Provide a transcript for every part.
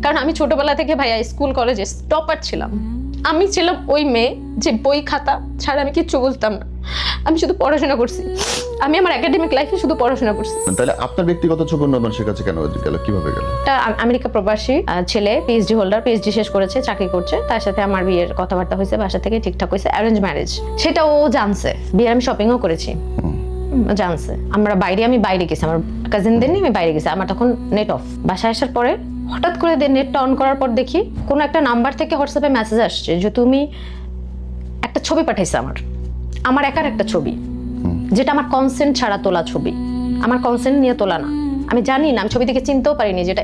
কারণ আমি ছোটবেলা থেকে ভাইয়া স্কুল কলেজে টপার ছিলাম। আমি ছিলাম ওই মেয়ে যে বই খাতা ছাড়া আমি কিচ্ছু বুঝতাম না। আমি শুধু পড়াশোনা করছি, আমি আমার একাডেমিক লাইফে শুধু পড়াশোনা করছি। তাহলে আপনার ব্যক্তিগত ছবি অন্য মানুষের কাছে কেন গেল, কিভাবে গেল? একটা আমেরিকা প্রবাসী ছেলে, পিএইচডি হোল্ডার, পিএইচডি শেষ করেছে, চাকরি করছে, তার সাথে আমার বিয়ের কথাবার্তা হয়েছে, বাসা থেকে ঠিকঠাক হয়েছে, অ্যারেঞ্জ ম্যারেজ। সেটা ও জানছে, বিয়ের আমি শপিংও করেছি, জানছে। আমি বাইরে গেছি, আমার কাজিনদের নিয়ে আমি বাইরে গেছি, আমার তখন নেট অফ। বাসায় আসার পরে হঠাৎ করে নেটটা অন করার পর দেখি কোনো একটা নাম্বার থেকে হোয়াটসঅ্যাপে মেসেজ আসছে যে তুমি একটা ছবি পাঠাইছে, আমার একার একটা ছবি, যেটা আমার কনসেন্ট ছাড়া তোলা ছবি, আমার কনসেন্ট নিয়ে তোলা না। আমি জানি না, আমি ছবি দেখে চিনতেও পারিনি যেটা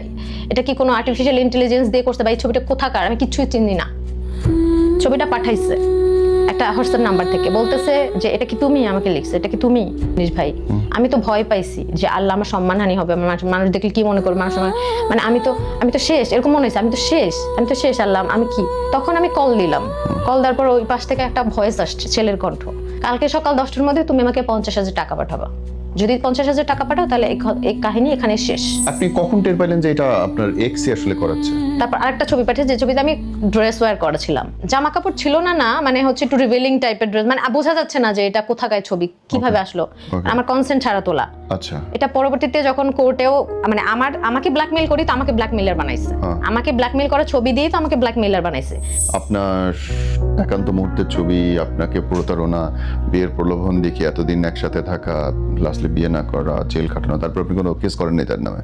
এটা কি কোনো আর্টিফিশিয়াল ইন্টেলিজেন্স দিয়ে করছে বা এই ছবিটা কোথাকার, আমি কিচ্ছুই চিনি না। ছবিটা পাঠাইছে একটা হোয়াটসঅ্যাপ নাম্বার থেকে, বলতেছে যে এটা কি তুমি, আমাকে লিখছে এটা কি তুমি নিজ ভাই। আমি তো ভয় পাইছি যে আল্লাহ আমার সম্মানহানি হবে, মানুষ দেখলে কি মনে করবে, মানুষ মানে আমি তো শেষ, এরকম মনে হয়েছে আমি তো শেষ আল্লাহ আমি কি। তখন আমি কল দিলাম, কল দেওয়ার পর ওই পাশ থেকে একটা ভয়েস আসছে, ছেলের কণ্ঠ, কালকে সকাল 10টার মধ্যে তুমি আমাকে 50,000 টাকা পাঠাবা, যদি 50,000 টাকা পাঠাও তাহলে এই কাহিনী এখানে শেষ। আপনি কখন টের পাইলেন যে এটা আপনার এক্সই আসলে করাচ্ছে? তারপর আরেকটা ছবি পাঠিয়েছে, যে ছবিতে আমি ড্রেস ওয়্যার করা ছিলাম, জামা কাপড় ছিল না, মানে হচ্ছে একটু রিভিলিং টাইপের ড্রেস, মানে বোঝা যাচ্ছে না যে এটা কোথাকার ছবি, কিভাবে আসলো, আমার কনসেন্ট ছাড়া তোলা। আচ্ছা, এটা পরবর্তীতে যখন কোর্টেও মানে আমাকে ব্ল্যাকমেইল করি তো আমাকে ব্ল্যাকমেইলার বানাইছে, আমাকে ব্ল্যাকমেইল করা ছবি দিয়ে তো আমাকে ব্ল্যাকমেইলার বানাইছে। আপনার একান্ত মুহূর্তের ছবি, আপনাকে প্রতারণা, বিয়ের প্রলোভন দেখিয়ে এতদিন একসাথে থাকা, লাস্টলি বিয়ে না করা, জেল কাটানো, তারপর আপনি কোনো কেস করেন নাই তার নামে?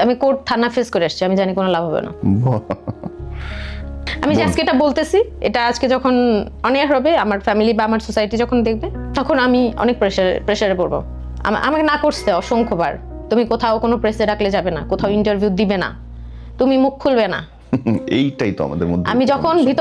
আমি কোর্ট থানা ফেস করে আসছি, আমি জানি কোনো লাভ হবে না। আমি যে আজকে এটা বলতেছি, এটা আজকে যখন অনেক হবে, আমার ফ্যামিলি বা আমার সোসাইটি যখন দেখবে, তখন আমি অনেক প্রেসারে পড়বো। আমাকে না করছে অসংখ্যবার, তুমি কোথাও কোনো প্রেসে রাখলে যাবে না, কোথাও ইন্টারভিউ দিবে না, তুমি মুখ খুলবে না। এইটাই তো আমাদের মধ্যে আমি যখন ভিতর